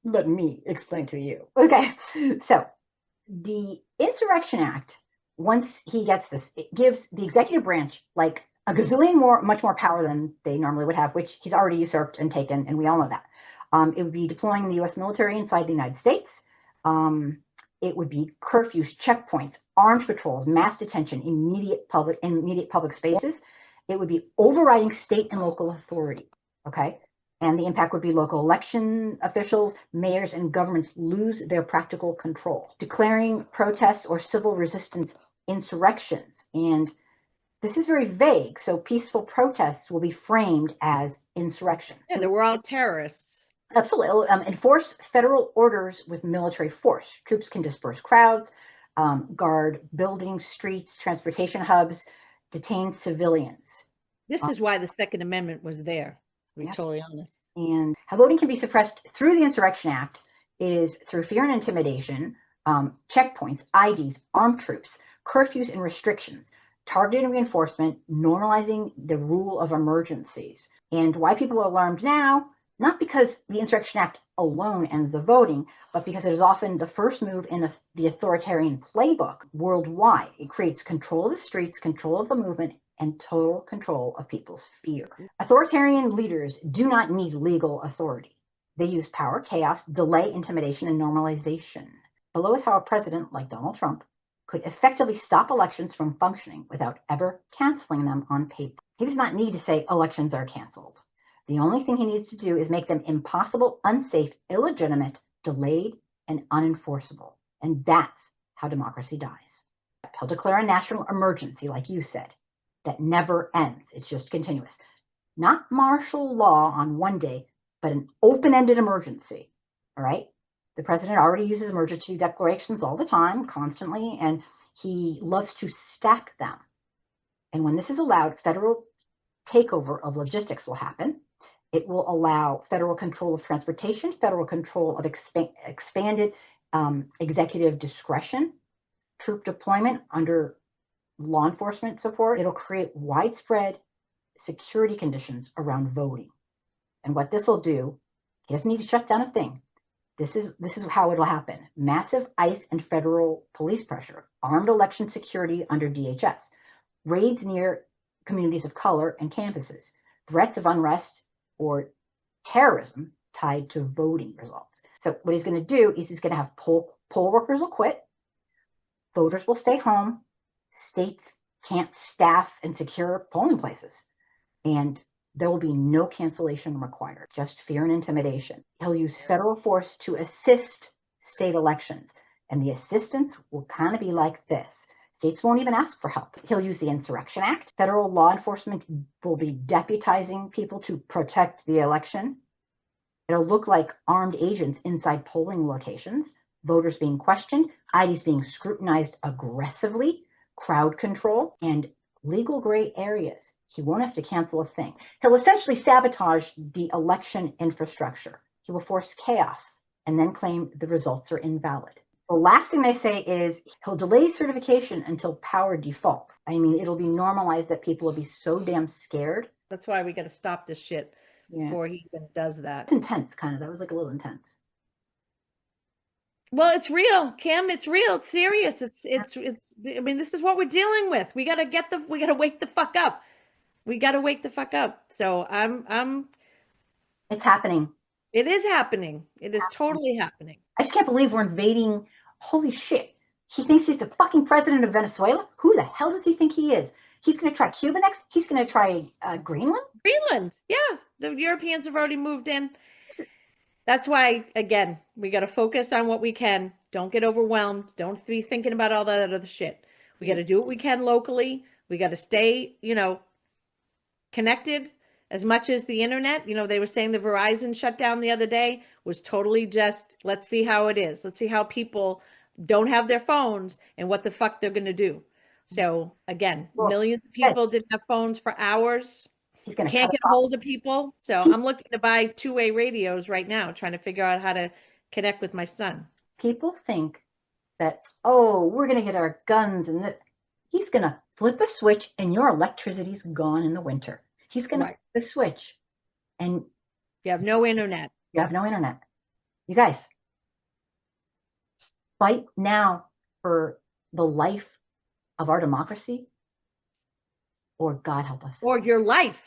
Let me explain to you. Okay. So the Insurrection Act, once he gets this, it gives the executive branch like a gazillion much more power than they normally would have, which he's already usurped and taken, and we all know that. It would be deploying the U.S. military inside the United States. Um, it would be curfews, checkpoints, armed patrols, mass detention, immediate public spaces. It would be overriding state and local authority. Okay, and the impact would be local election officials, mayors, and governments lose their practical control, declaring protests or civil resistance insurrections. And this is very vague, so peaceful protests will be framed as insurrection. Yeah, they were all terrorists. Absolutely. It'll, enforce federal orders with military force. Troops can disperse crowds, guard buildings, streets, transportation hubs, detain civilians. This is why the Second Amendment was there, to be Yeah. totally honest. And how voting can be suppressed through the Insurrection Act is through fear and intimidation, checkpoints, IDs, armed troops, curfews and restrictions, targeted reinforcement, normalizing the rule of emergencies. And why people are alarmed now, not because the Insurrection Act alone ends the voting, but because it is often the first move in the authoritarian playbook worldwide. It creates control of the streets, control of the movement, and total control of people's fear. Authoritarian leaders do not need legal authority. They use power, chaos, delay, intimidation, and normalization. Below is how a president like Donald Trump could effectively stop elections from functioning without ever canceling them on paper. He does not need to say elections are canceled. The only thing he needs to do is make them impossible, unsafe, illegitimate, delayed, and unenforceable. And that's how democracy dies. He'll declare a national emergency, like you said, that never ends. It's just continuous. Not martial law on one day, but an open-ended emergency. All right? The president already uses emergency declarations all the time, constantly, and he loves to stack them. And when this is allowed, federal takeover of logistics will happen. It will allow federal control of transportation, federal control of expanded executive discretion, troop deployment under law enforcement support. It'll create widespread security conditions around voting. And what this will do, he doesn't need to shut down a thing. This is how it'll happen. Massive ICE and federal police pressure, armed election security under DHS, raids near communities of color and campuses, threats of unrest or terrorism tied to voting results. So what he's going to do is he's going to have poll workers will quit, voters will stay home, states can't staff and secure polling places, and there will be no cancellation required, just fear and intimidation. He'll use federal force to assist state elections, and the assistance will kind of be like this. States won't even ask for help. He'll use the Insurrection Act. Federal law enforcement will be deputizing people to protect the election. It'll look like armed agents inside polling locations, voters being questioned, IDs being scrutinized aggressively, crowd control, and legal gray areas. He won't have to cancel a thing. He'll essentially sabotage the election infrastructure. He will force chaos and then claim the results are invalid. The last thing they say is he'll delay certification until power defaults. I mean, it'll be normalized that people will be so damn scared. That's why we got to stop this shit before he even does that. It's intense, kind of. That was like a little intense. Well, it's real, Kim. It's real. It's serious. It's. I mean, this is what we're dealing with. We gotta wake the fuck up. We gotta wake the fuck up. So I'm. It's happening. It is happening. It is totally happening. I just can't believe we're invading. Holy shit. He thinks he's the fucking president of Venezuela? Who the hell does he think he is? He's going to try Cuba next? He's going to try Greenland? Greenland, yeah. The Europeans have already moved in. That's why, again, we got to focus on what we can. Don't get overwhelmed. Don't be thinking about all that other shit. We got to do what we can locally. We got to stay, connected. As much as the internet, they were saying the Verizon shutdown the other day was totally just, let's see how it is. Let's see how people don't have their phones and what the fuck they're going to do. So again, millions of people didn't have phones for hours. Can't get hold of people. So I'm looking to buy two-way radios right now, trying to figure out how to connect with my son. People think that, we're going to get our guns and that he's going to flip a switch and your electricity's gone in the winter. He's going to flip the switch and you have no internet. You have no internet. You guys, fight now for the life of our democracy, or God help us. Or your life.